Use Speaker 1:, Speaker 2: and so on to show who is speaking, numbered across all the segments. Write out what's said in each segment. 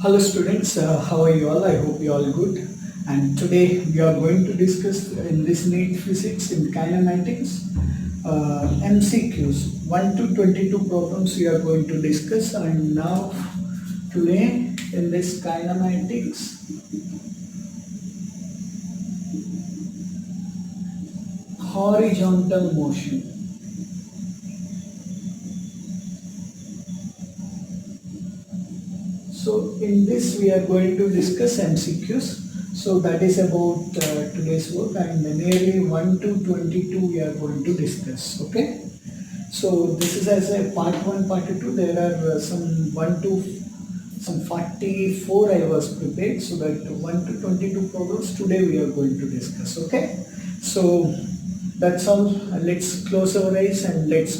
Speaker 1: Hello students, how are you all? I hope you all good. And today we are going to discuss in this NEET Physics in Kinematics MCQs 1 to 22 problems we are going to discuss. And now today in this Kinematics horizontal motion. So in this we are going to discuss MCQs. So that is about today's work, and nearly 1 to 22 we are going to discuss. Okay. So this is as a part 1, part 2. There are some 1 to some 44 I was prepared. So that 1 to 22 problems today we are going to discuss. Okay. So that's all. Let's close our eyes and let's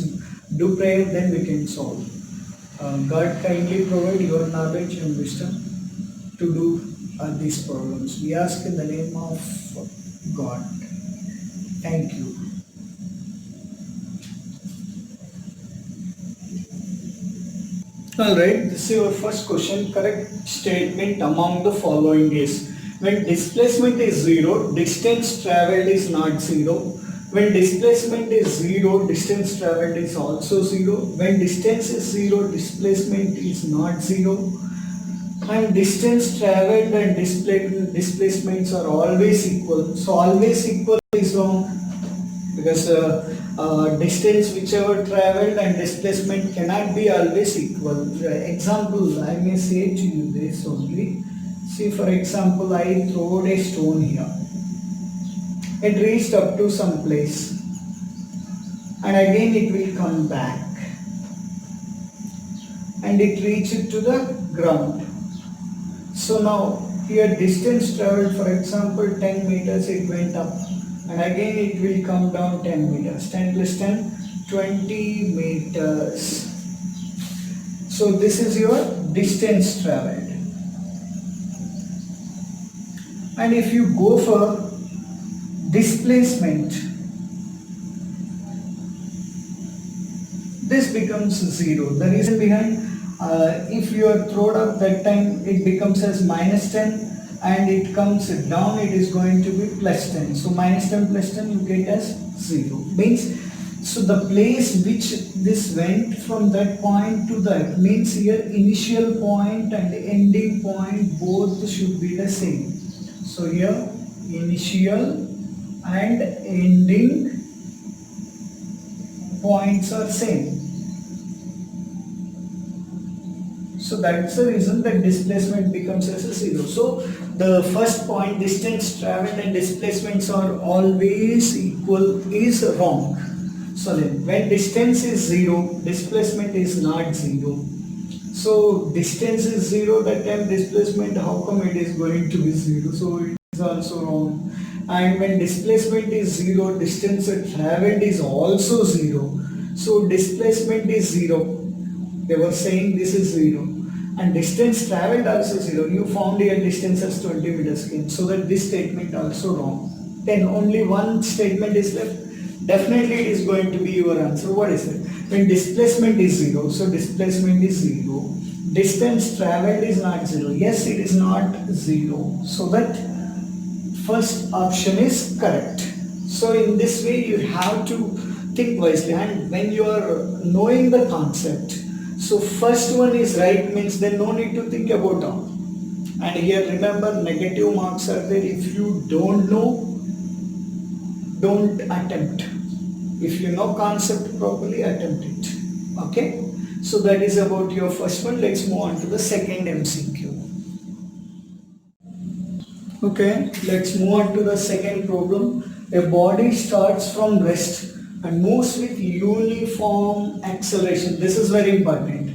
Speaker 1: do prayer. Then we can solve. God kindly provide your knowledge and wisdom to do these problems. We ask in the name of God. Thank you. Alright, this is your first question. Correct statement among the following is: when displacement is 0, distance travelled is not 0. When displacement is 0, distance travelled is also 0. When distance is 0, displacement is not 0. And distance travelled and displacements are always equal. So always equal is wrong, because distance whichever travelled and displacement cannot be always equal. Example, I may say to you this only. See, for example, I throw a stone here. It reached up to some place and again it will come back and it reached to the ground. So now here distance travelled, for example 10 meters, it went up and again it will come down 10 meters. 10 plus 10, 20 meters. So this is your distance travelled. And if you go for displacement, this becomes 0. The reason behind, if you are thrown up that time, it becomes as minus 10 and it comes down, it is going to be plus 10. So minus 10 plus 10 you get as 0. Means, so the place which this went from that point to that, means here initial point and ending point both should be the same. So here initial and ending points are same. So that's the reason that displacement becomes as a 0. So the first point, distance travelled and displacements are always equal, is wrong. So then when distance is 0, displacement is not 0. So distance is 0, that time displacement, how come it is going to be 0? So it is also wrong. And when displacement is 0, distance travelled is also 0. So displacement is 0. They were saying this is 0. And distance travelled also 0. You found your distance as 20 meters. So that this statement also wrong. Then only one statement is left. Definitely it is going to be your answer. What is it? When displacement is 0. So displacement is 0. Distance travelled is not 0. Yes, it is not 0. So that first option is correct. So in this way you have to think wisely, and when you are knowing the concept, so first one is right, means then no need to think about all. And here remember, negative marks are there. If you don't know, don't attempt. If you know concept properly, attempt it. Okay, so that is about your first one. Let's move on to the second MCQ. Okay, let's move on to the second problem. A body starts from rest and moves with uniform acceleration. This is very important.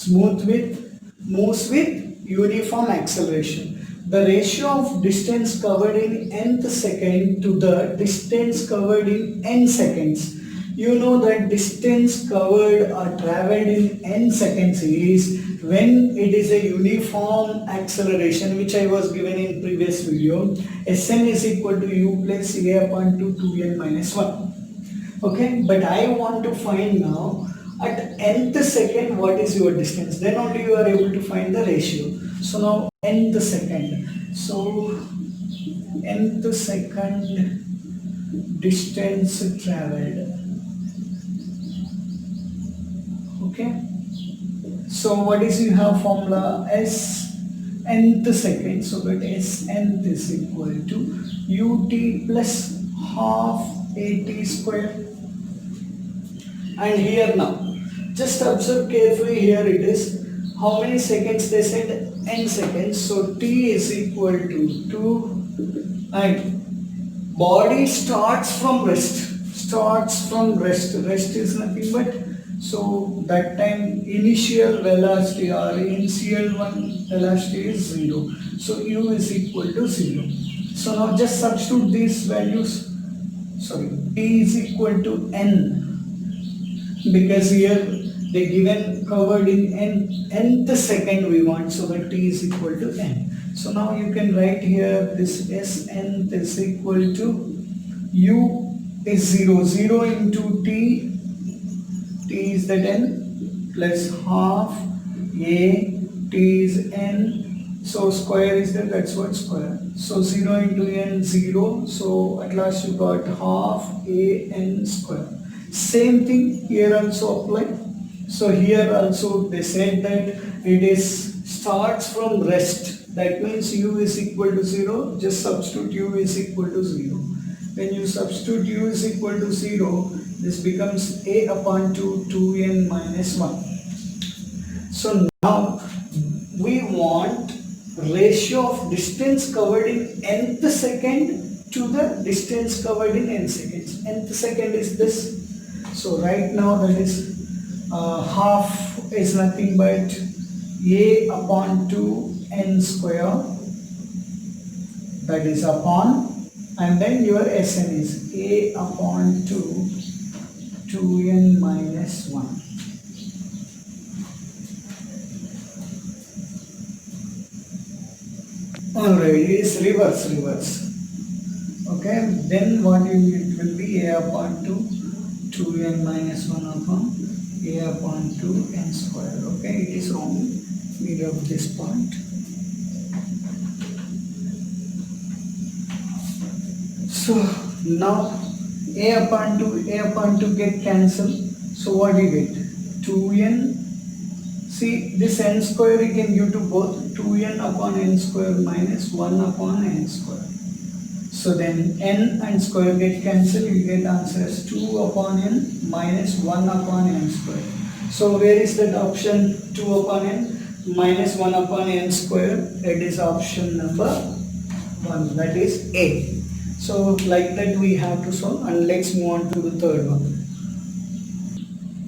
Speaker 1: Moves with uniform acceleration. The ratio of distance covered in nth second to the distance covered in n seconds. You know that distance covered or travelled in n seconds is when it is a uniform acceleration, which I was given in previous video. Sn is equal to u plus a upon 2n minus 1. Okay, but I want to find now at nth second what is your distance. Then only you are able to find the ratio. So now nth second. So nth second distance traveled. Okay. So what is you have formula S nth second. So that S nth is equal to ut plus half at square. And here now, just observe carefully. Here it is. How many seconds they said? N seconds. So t is equal to 2 and body starts from rest. Starts from rest. Rest is nothing but, so that time initial velocity or initial one velocity is 0. So u is equal to 0. So now just substitute these values. Sorry, t is equal to n, because here they given covered in nth second we want, so that t is equal to n. So now you can write here this S nth is equal to u is 0, 0 into t is that n plus half a t is n, so square is that, that's what square. So 0 into n 0, so at last you got half a n square. Same thing here also apply. So here also they said that it is starts from rest. That means u is equal to 0. Just substitute u is equal to 0. When you substitute u is equal to 0, this becomes a upon 2, 2n minus 1. So now we want ratio of distance covered in nth second to the distance covered in n seconds. Nth second is this. So right now that is half is nothing but a upon 2n square, that is upon, and then your Sn is a upon 2 2n minus 1. Alright, it is reverse. Okay, then what it will be a upon 2n minus 1 upon a upon 2n square. Okay, it is wrong. We rub this part. So now a upon 2 get cancelled. So what do you get? 2n. See, this n square you can give to both. 2n upon n square minus 1 upon n square. So then n and square get cancelled, you get answer as 2 upon n minus 1 upon n square. So where is that option 2 upon n minus 1 upon n square? It is option number 1, that is A. So like that we have to solve, and let's move on to the third one.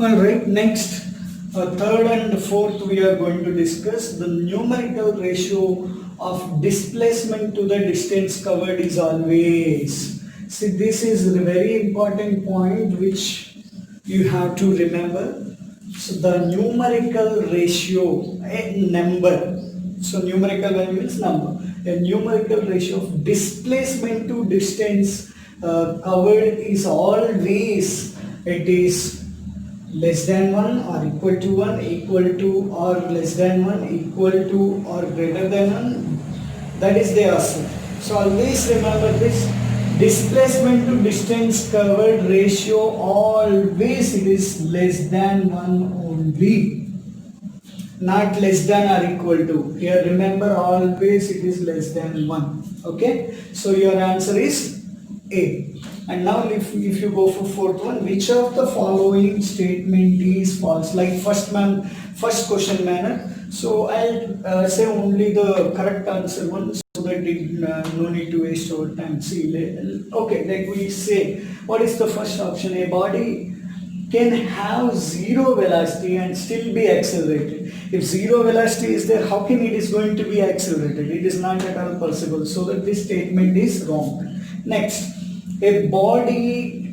Speaker 1: Alright, next third and fourth we are going to discuss the numerical ratio of displacement to the distance covered is always. See, this is a very important point which you have to remember. So the numerical ratio, a number. So numerical value is number. A numerical ratio of displacement to distance covered is always, it is less than 1 or equal to 1, equal to or less than 1, equal to or greater than 1. That is the answer. So always remember this. Displacement to distance covered ratio, always it is less than 1 only, not less than or equal to. Here remember, always it is less than 1. Okay, so your answer is A. And now if you go for fourth one, which of the following statement is false? Like first question manner. So I'll say only the correct answer one, so that no need to waste our time. See, okay, like we say, what is the first option? A body can have zero velocity and still be accelerated. If zero velocity is there, how can it is going to be accelerated? It is not at all possible. So that this statement is wrong. Next, a body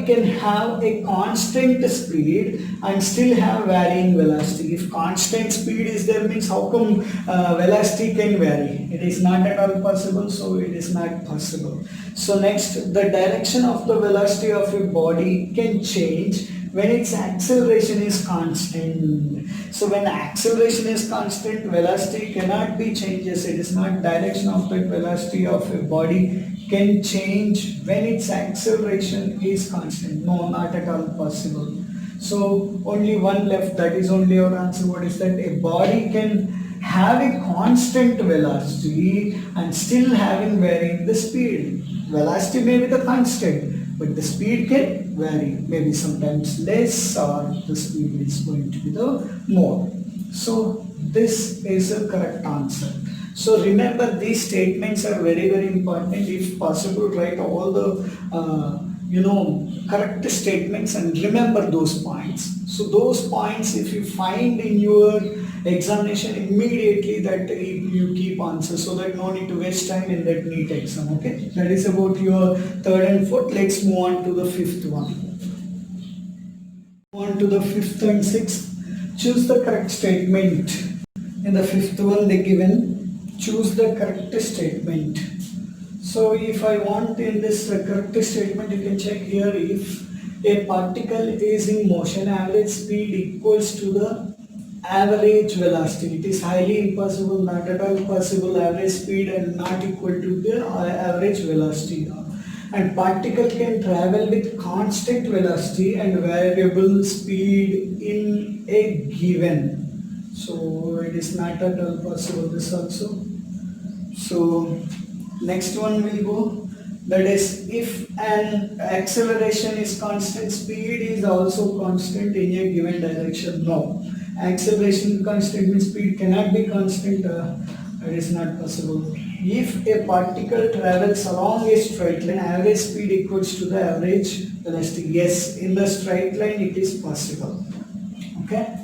Speaker 1: can have a constant speed and still have varying velocity. If constant speed is there, means how come velocity can vary? It is not at all possible, so it is not possible. So next, the direction of the velocity of a body can change when its acceleration is constant. So when acceleration is constant, velocity cannot be changes. It is not direction of that velocity of a body can change when its acceleration is constant. No, not at all possible. So only one left, that is only our answer. What is that? A body can have a constant velocity and still having varying the speed. Velocity may be the constant, but the speed can vary. Maybe sometimes less or the speed is going to be the more. So this is a correct answer. So remember, these statements are very very important. If possible, write all the correct statements and remember those points. So those points, if you find in your examination, immediately that you keep answer, so that no need to waste time in that NEET exam. Okay, that is about your third and fourth. Let's move on to the fifth one. On to the fifth and sixth. Choose the correct statement. In the fifth one, they given choose the correct statement. So if I want in this correct statement, you can check here. If a particle is in motion, average speed equals to the average velocity. It is highly impossible, not at all possible, average speed and not equal to the average velocity. And particle can travel with constant velocity and variable speed in a given. So it is not at all possible, this also. So next one will go, that is, if an acceleration is constant, speed is also constant in a given direction. No, acceleration constant means speed cannot be constant. It is not possible. If a particle travels along a straight line, average speed equals to the average velocity. Yes, in the straight line it is possible. Okay.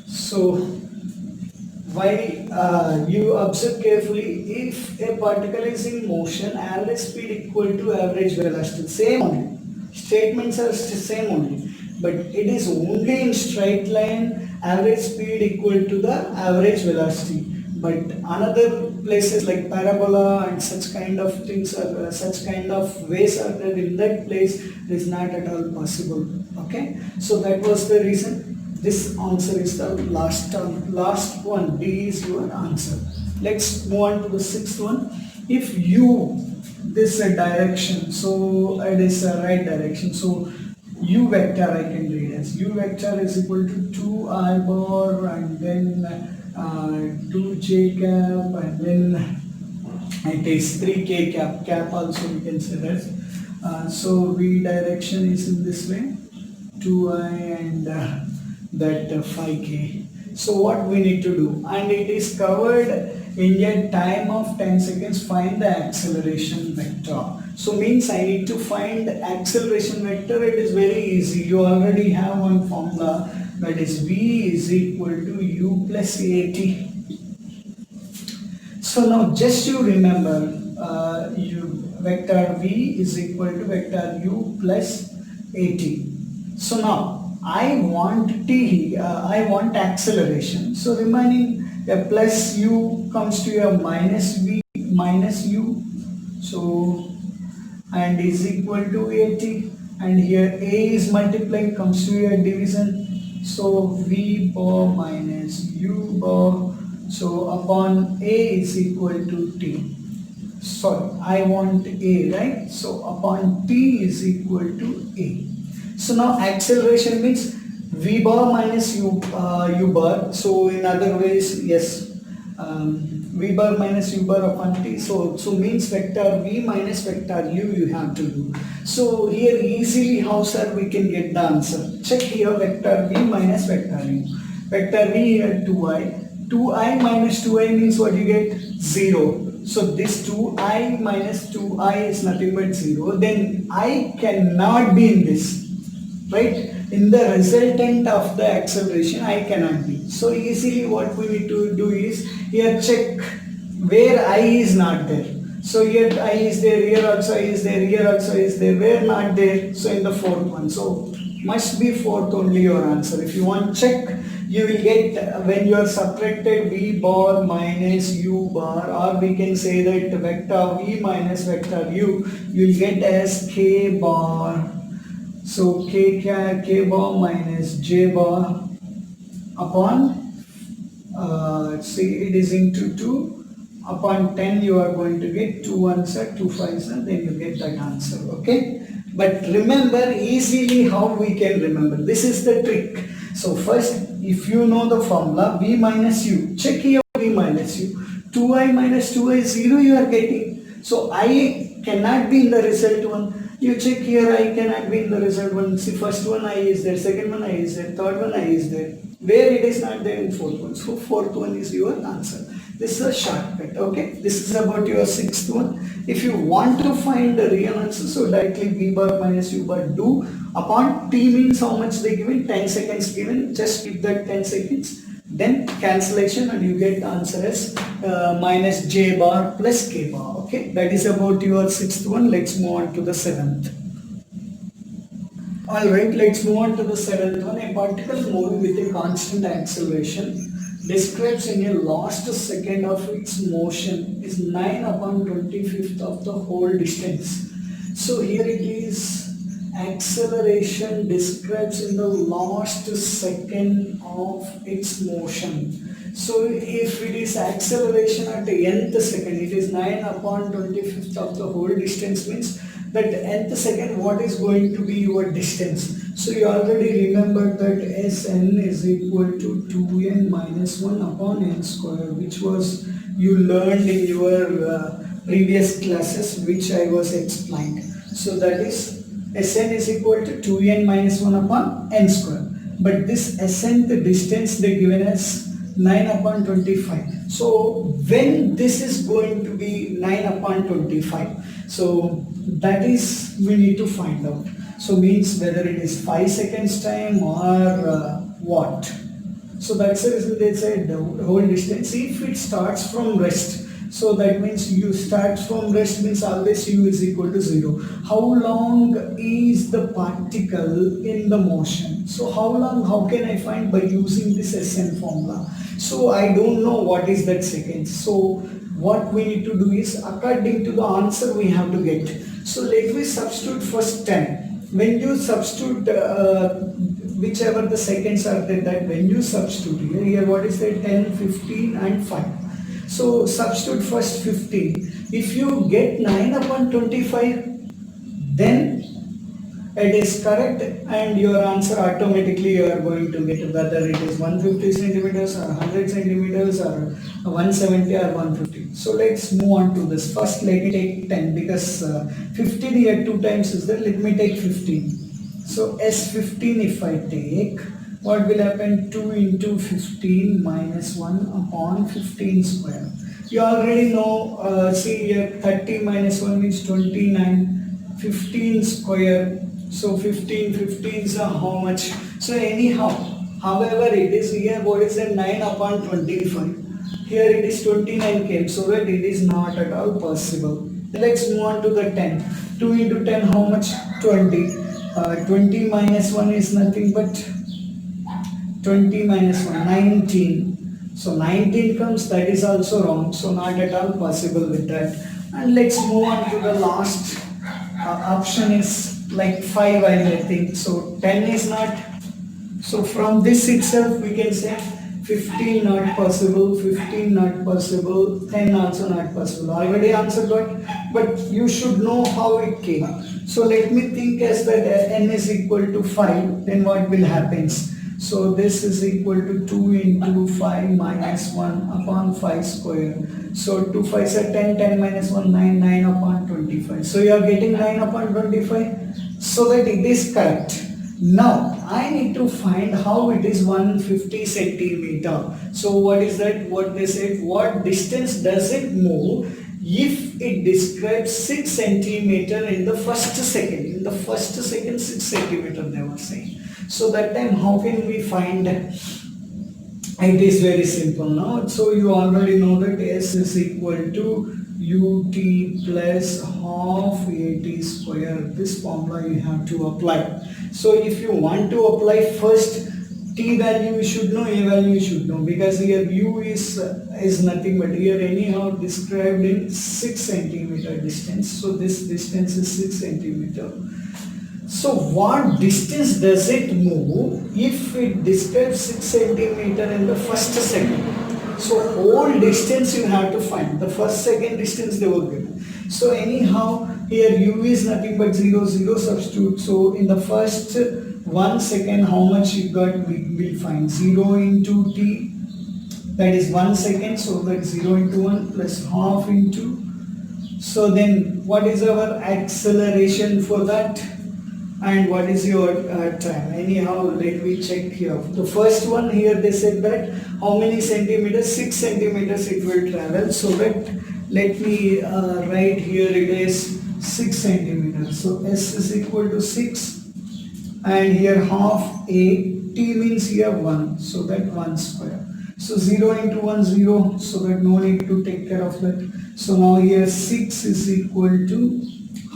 Speaker 1: So while you observe carefully, if a particle is in motion, average speed equal to average velocity. Same only. Statements are same only. But it is only in straight line, average speed equal to the average velocity. But another places like parabola and such kind of things are such kind of ways are there, in that place it is not at all possible. Okay, so that was the reason. This answer is the last one. D is your answer. Let's move on to the sixth one. If u, this direction, so it is a right direction. So u vector I can read as u vector is equal to 2I bar and then 2j cap and then it is 3k cap also we can say that. So v direction is in this way, 2I and that 5k. So what we need to do, and it is covered in a time of 10 seconds, find the acceleration vector. So means I need to find acceleration vector. It is very easy. You already have one formula, that is v is equal to u plus at. So now just you remember, vector v is equal to vector u plus at. So now I want I want acceleration. So remaining a plus u comes to a minus v minus u. So and is equal to at, and here a is multiplying, comes to a division. So v bar minus u bar. So upon a is equal to t. Sorry, I want a, right? So upon t is equal to a. So now acceleration means v bar minus u bar. So in other ways, yes, v bar minus u bar upon t. So means vector v minus vector u you have to do. So here easily how sir we can get the answer. Check here, vector v minus vector u. Vector v here 2i. 2i minus 2i means what you get? 0. So this 2i minus 2i is nothing but 0. Then I cannot be in this. Right, in the resultant of the acceleration I cannot be. So easily what we need to do is, here check where I is not there. So here I is there, here also I is there, here also is there, where not there? So in the fourth one. So must be fourth only your answer. If you want check, you will get when you are subtracted v bar minus u bar, or we can say that vector v minus vector u, you will get as k bar. So k bar minus j bar upon see it is into 2 upon 10, you are going to get 2 ones are 2 5s, and then you get that answer. Okay, but remember easily how we can remember. This is the trick. So first, if you know the formula v minus u, check here v minus u, 2i minus 2i 0 you are getting. So I cannot be in the result one. You check here, I cannot be in the result one. See, first one I is there, second one I is there, third one I is there. Where it is not there in fourth one. So fourth one is your answer. This is a shortcut. Okay, this is about your sixth one. If you want to find the real answer, so directly v bar minus u bar do upon t means how much they given, 10 seconds given, just keep that 10 seconds, then cancellation, and you get the answer as minus j bar plus k bar. Okay, that is about your sixth one. Let's move on to the seventh. Alright, let's move on to the seventh one. A particle moving with a constant acceleration describes in a last second of its motion is 9 upon 25th of the whole distance. So here it is, acceleration describes in the last second of its motion. So if it is acceleration at the nth second, it is 9 upon 25th of the whole distance, means that nth second what is going to be your distance. So you already remembered that Sn is equal to 2n minus 1 upon n square, which was you learned in your previous classes, which I was explained. So that is Sn is equal to 2n minus 1 upon n square. But this Sn, the distance they given as 9 upon 25. So when this is going to be 9 upon 25, so that is we need to find out. So means whether it is 5 seconds time or what. So that's the reason they said the whole distance. If it starts from rest, so that means you start from rest means always u is equal to 0. How long is the particle in the motion? So how long, how can I find? By using this Sn formula. So I don't know what is that seconds. So what we need to do is according to the answer we have to get. So let me substitute first 10. When you substitute whichever the seconds are there, that when you substitute here what is that, 10, 15 and 5. So substitute first 15. If you get 9 upon 25, then it is correct, and your answer automatically you are going to get, whether it is 150 centimeters or 100 centimeters or 170 or 150. So let's move on to this. First let me take 10 because 15 here 2 times is there. Let me take 15. So S15 if I take, what will happen? 2 into 15 minus 1 upon 15 square. You already know, see here 30 minus 1 is 29, 15 square. So 15s are how much? So anyhow, however it is here, what is that, 9 upon 25. Here it is 29 came, so that it is not at all possible. Let's move on to the 10. 2 into 10 how much? 20. 20 minus 1 is nothing but 20 minus 1, 19. So 19 comes, that is also wrong. So not at all possible with that. And let's move on to the last option is like 5 I may think. So 10 is not. So from this itself we can say 15 not possible, 15 not possible, 10 also not possible. Already answer got, but you should know how it came. So let me think as that n is equal to 5, then what will happen? So this is equal to 2 into 5 minus 1 upon 5 square. So 2 5s are 10, 10 minus 1, 9, 9 upon 25. So you are getting 9 upon 25, so that it is correct. Now I need to find how it is 150 centimeter. So what is that? What they said, what distance does it move if it describes 6 centimeter in the first second? In the first second 6 centimeter they were saying. So that time how can we find? It is very simple now. So you already know that S is equal to ut plus half at square. This formula you have to apply. So if you want to apply first, t value you should know, a value you should know, because here u is nothing but here anyhow described in 6 centimeter distance. So this distance is 6 centimeter. So what distance does it move if it describes 6 centimeter in the first second? So whole distance you have to find. The first second distance they were given. So anyhow here u is nothing but 0, 0 substitute. So in the first 1 second how much you got we will find 0 into t, that is 1 second. So that 0 into 1 plus half into. So then what is our acceleration for that? And what is your time? Anyhow, let me check here. The first one here they said that how many centimeters? 6 centimeters it will travel. So that let me write here it is 6 centimeters. So S is equal to 6 and here half A, T means here 1. So that 1 square. So 0 into 1 0. So that no need to take care of that. So now here 6 is equal to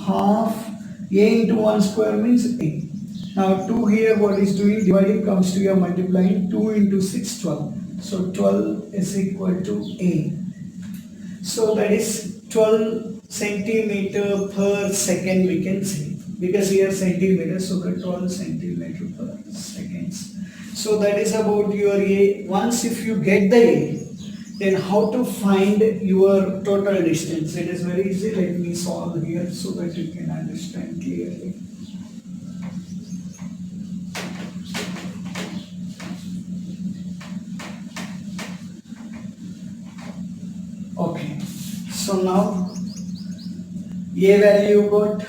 Speaker 1: half a into 1 square means a. Now 2 here what is doing? Dividing comes to your multiplying 2 into 6 12. So 12 is equal to a. So that is 12 centimeter per second we can say. Because here centimeters, so the 12 centimeter per seconds. So that is about your a. Once if you get the a, then how to find your total distance? It is very easy. Let me solve here so that you can understand clearly. Okay, so now a value you got,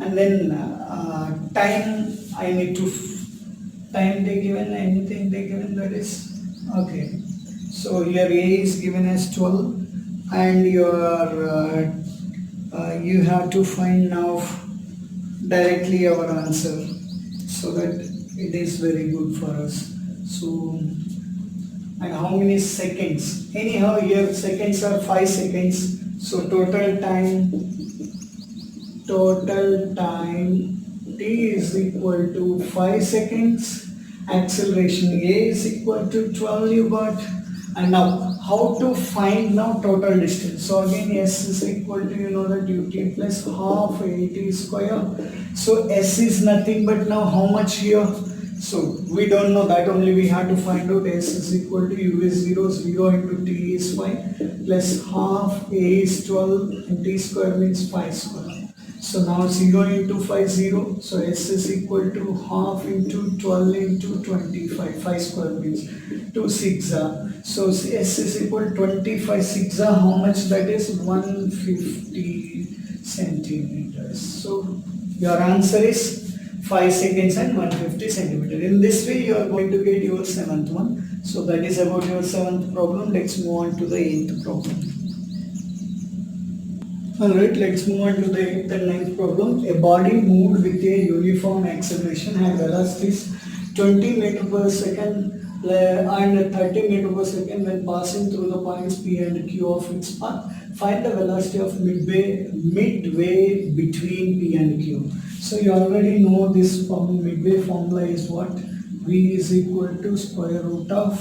Speaker 1: and then time I need to time they given, anything they given, that is okay. So your a is given as 12 and your you have to find now directly our answer so that it is very good for us. So and how many seconds? Anyhow here seconds are 5 seconds. So total time t is equal to 5 seconds. Acceleration a is equal to 12 you got. And now how to find now total distance? So again s is equal to, you know, that ut plus half at square. So s is nothing but now how much here? So we don't know, that only we have to find out. S is equal to u is 0, 0 into t is 5 plus half a is 12 and t square means 5 square. So now 0 into 5 0. So s is equal to half into 12 into 25. 5 square means 2 6. So s is equal to 25 6. How much that is? 150 centimeters. So your answer is 5 seconds and 150 centimeters. In this way you are going to get your 7th one. So that is about your 7th problem. Let's move on to the 8th problem. Alright, let's move on to the 8th and 9th problem. A body moved with a uniform acceleration and velocities 20 meter per second and 30 meter per second when passing through the points P and Q of its path. Find the velocity of midway between P and Q. So you already know this formula. Midway formula is what? V is equal to square root of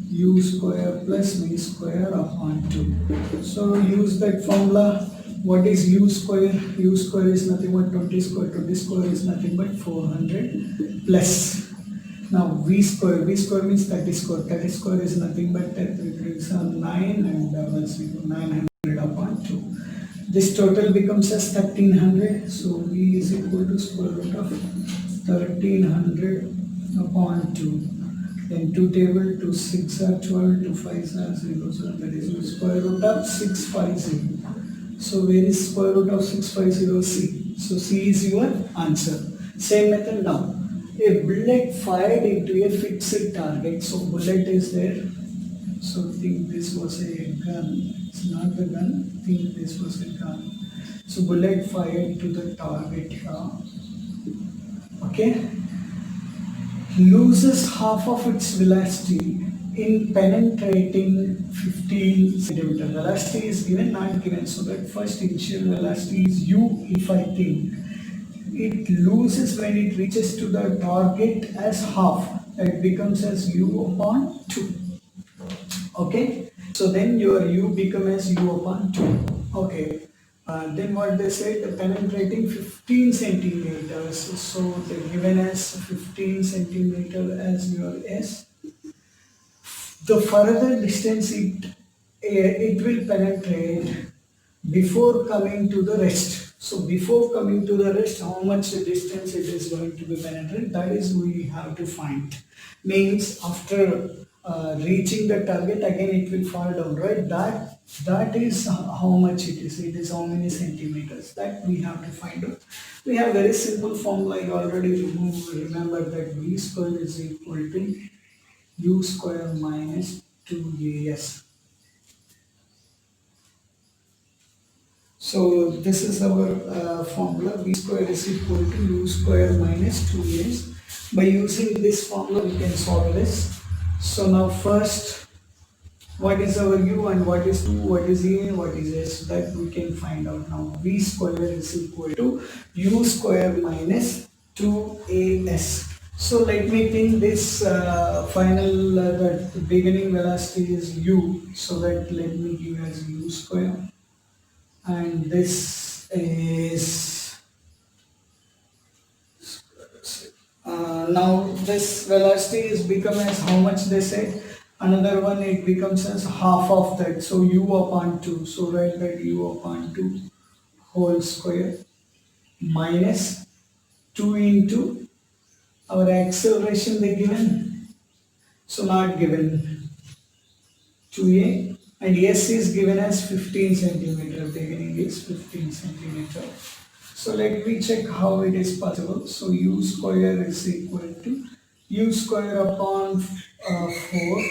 Speaker 1: u square plus v square upon 2. So use that formula. What is u square? U square is nothing but 20 square. 20 square is nothing but 400 plus. Now v square means 30 square. 30 square is nothing but 9 and 900 upon 2. This total becomes as 1300. So v is equal to square root of 1300 upon 2. Then 2 table, 2 6 are 12, 2 5 are 0, so that is square root of 650. So where is square root of 650? C. So C is your answer. Same method now. A bullet fired into a fixed target. So bullet is there. So think this was a gun. It's not the gun. Think this was a gun. So bullet fired to the target here. Okay. Loses half of its velocity in penetrating 15 centimeter. Velocity is given, not given. So that first initial velocity is u. If I think it loses when it reaches to the target as half, it becomes as u upon 2. Okay. So then your u become as u upon 2. Okay. Then what they said, penetrating 15 centimeters. So they given as 15 centimeter as your S. The further distance it will penetrate before coming to the rest. So before coming to the rest, how much distance it is going to be penetrated, that is we have to find. Means after reaching the target, again it will fall down, right? That is how much it is. It is how many centimeters that we have to find out. We have very simple formula. I already remember that v square is equal to u square minus 2as. So this is our formula, v square is equal to u square minus 2as. By using this formula we can solve this. So now first, what is our u and what is 2, what is a, what is s, that we can find out now. V square is equal to u square minus 2as. So let me think this final, the beginning velocity is u, so that let me give as u square, and this is now this velocity is become as how much they said. Another one, it becomes as half of that, so u upon 2. So write that u upon 2 whole square minus 2 into our acceleration they given, so not given, 2a, and s is given as 15 centimeter, beginning is 15 centimeter. So let me check how it is possible. So u square is equal to u square upon 4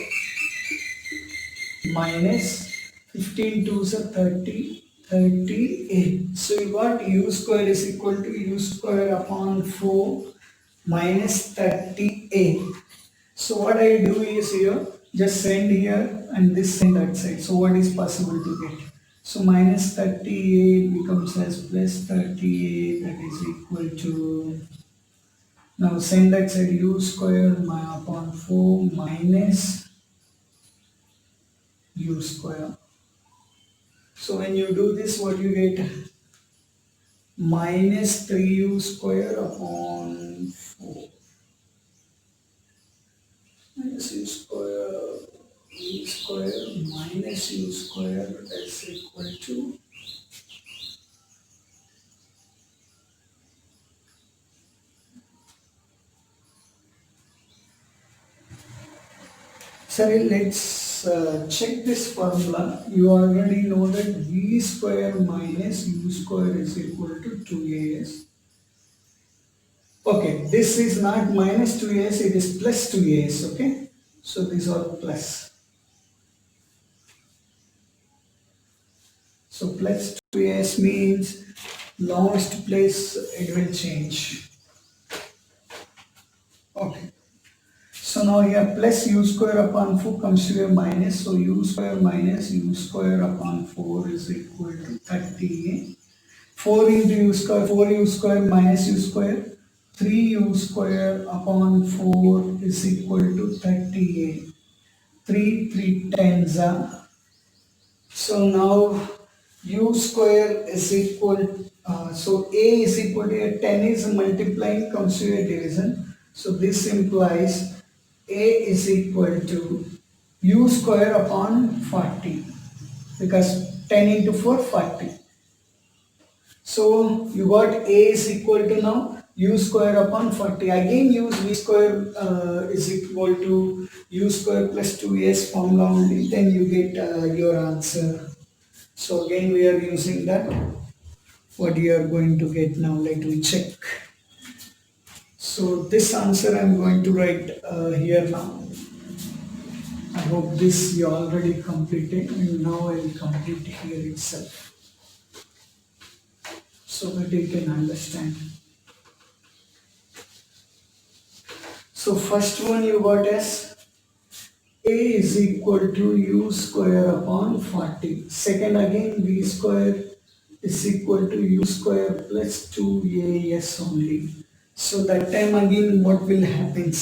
Speaker 1: minus 15 to the 30, 38. So you got u square is equal to u square upon 4 minus 38. So what I do is here, just send here and this send that side. So what is possible to get? So minus 38 becomes as plus 38, that is equal to, now send that side, u square upon 4 minus u square. So when you do this, what you get? Minus 3u square upon 4 minus u square minus u square, that's equal to, sorry, let's check this formula. You already know that v square minus u square is equal to 2as. Okay, this is not minus 2as, it is plus 2as, okay? So these are plus. So plus 2as means last place it will change. Okay. So now here plus u square upon 4 comes to a minus. So u square minus u square upon 4 is equal to 30a. 4 into u square, 4u square minus u square. 3u square upon 4 is equal to 30a. 3 tens are. So now u square is equal, so a is equal to a 10 is multiplying comes to a division. So this implies a is equal to u square upon 40, because 10 into 4, 40. So you got a is equal to now u square upon 40. Again use v square is equal to u square plus 2s formula only, then you get your answer. So again we are using that. What you are going to get now, let me check. So this answer I am going to write here now. I hope this you already completed, and now I will complete here itself, so that you can understand. So first one you got as a is equal to u square upon 40. Second again v square is equal to u square plus 2as only. So that time again what will happen?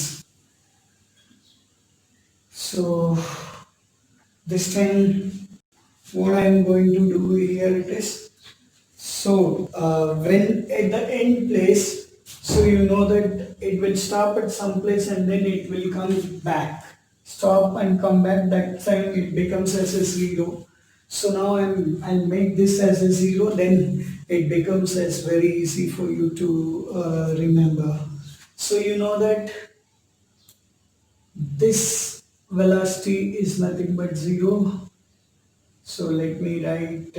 Speaker 1: So this time what I am going to do here it is, So when at the end place, so you know that it will stop at some place and then it will come back. Stop and come back. That time it becomes as a zero. So now I'll make this as a zero. Then it becomes as very easy for you to remember. So you know that this velocity is nothing but zero. So let me write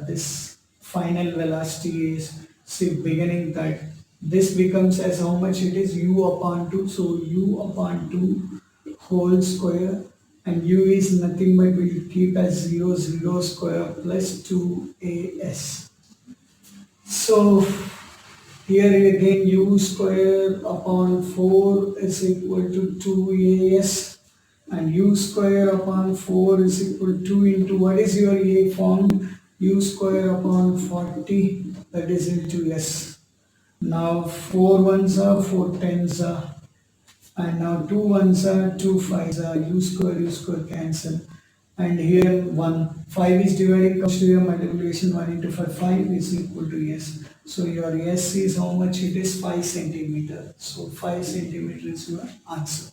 Speaker 1: this final velocity is, see, beginning that this becomes as how much it is, u upon 2. So u upon 2 whole square, and u is nothing but we will keep as 0 0 square plus 2as. So here again u square upon 4 is equal to 2as, and u square upon 4 is equal to into what is your a form, u square upon 40, that is into s. Now 4 ones are 4 tens are, and now 2 ones are 2 fives are, u square cancel, and here 1 5 is dividing, comes to your multiplication, 1 into 5 is equal to s. So your s is how much it is, 5 centimeter. So 5 centimeter is your answer.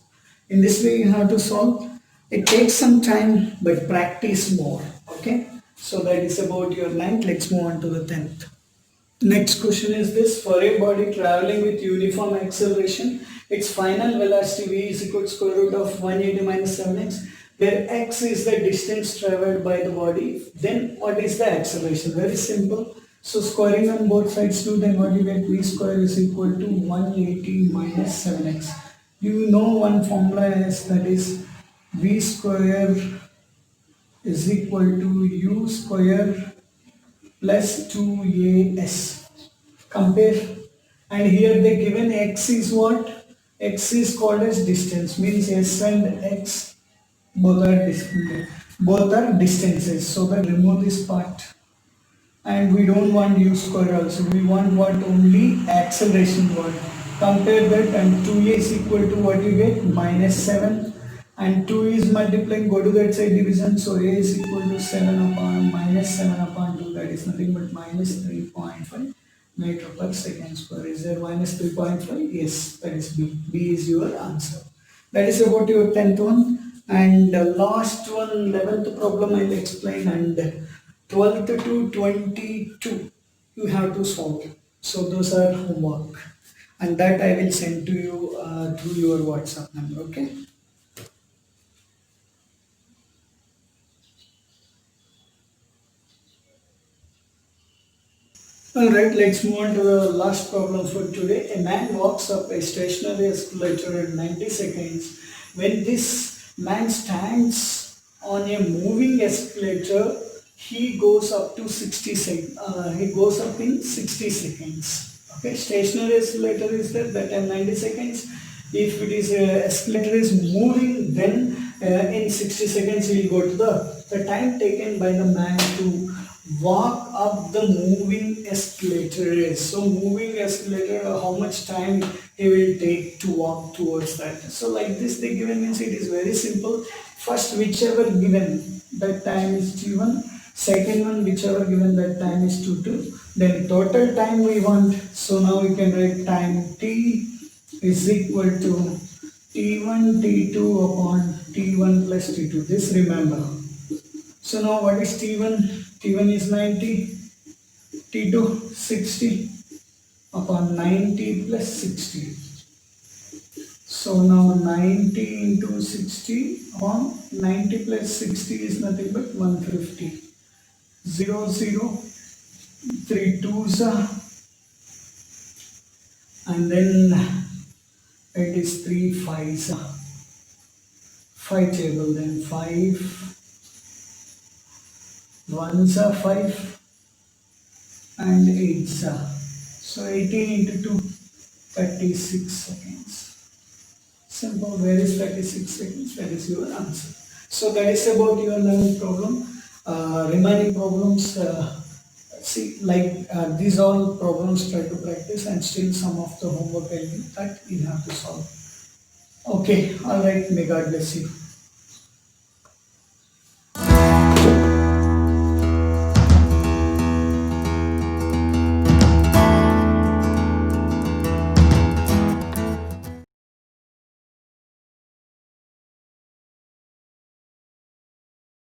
Speaker 1: In this way you have to solve. It takes some time but practice more. Okay, so that is about your 9th. Let's move on to the 10th. Next question is this: for a body traveling with uniform acceleration, its final velocity v is equal to square root of 180 minus 7x, where x is the distance traveled by the body. Then what is the acceleration? Very simple. So squaring on both sides 2, then what you get, v square is equal to 180 minus 7x. You know one formula is, that is v square is equal to u square plus 2as. Compare, and here they given x is what? X is called as distance, means s and x both are distances. So that remove this part, and we don't want u square also, we want what, only acceleration word. Compare that, and 2a is equal to what you get, minus 7, and 2 is multiplying, go to that side division, so a is equal to 7 upon minus 7 upon 2, that is nothing but minus 3.5 meter per second square. Is there minus 3.5? Yes, that is b. B is your answer. That is about your 10th one. And last one, 11th problem I will explain, and 12th to 22 you have to solve. So those are homework, and that I will send to you through your WhatsApp number. Okay. Alright, let's move on to the last problem for today. A man walks up a stationary escalator in 90 seconds. When this man stands on a moving escalator, he goes up to 60 seconds. He goes up in 60 seconds. Okay, stationary escalator is there, that time 90 seconds. If it is escalator is moving, then in 60 seconds he will go to the time taken by the man to walk up the moving escalator is. So moving escalator, how much time he will take to walk towards that. So like this they given means it is very simple. First whichever given, that time is t1. Second one whichever given, that time is t2. Then total time we want. So now we can write time t is equal to t1 t2 upon t1 plus t2. This remember. So now what is t1? T1 is 90, T2 60 upon 90 plus 60. So now 90 into 60 upon 90 plus 60 is nothing but 150. 0, 0, 3 2s and then it is 3 5s. 5 table, then 5 1s are 5 and 8s are. So 18 into 2, 36 seconds. Simple. Where is 36 seconds? That is your answer. So that is about your 11th problem. Remaining problems, see, like these all problems try to practice, and still some of the homework I will that you have to solve. Okay, alright, may God bless you.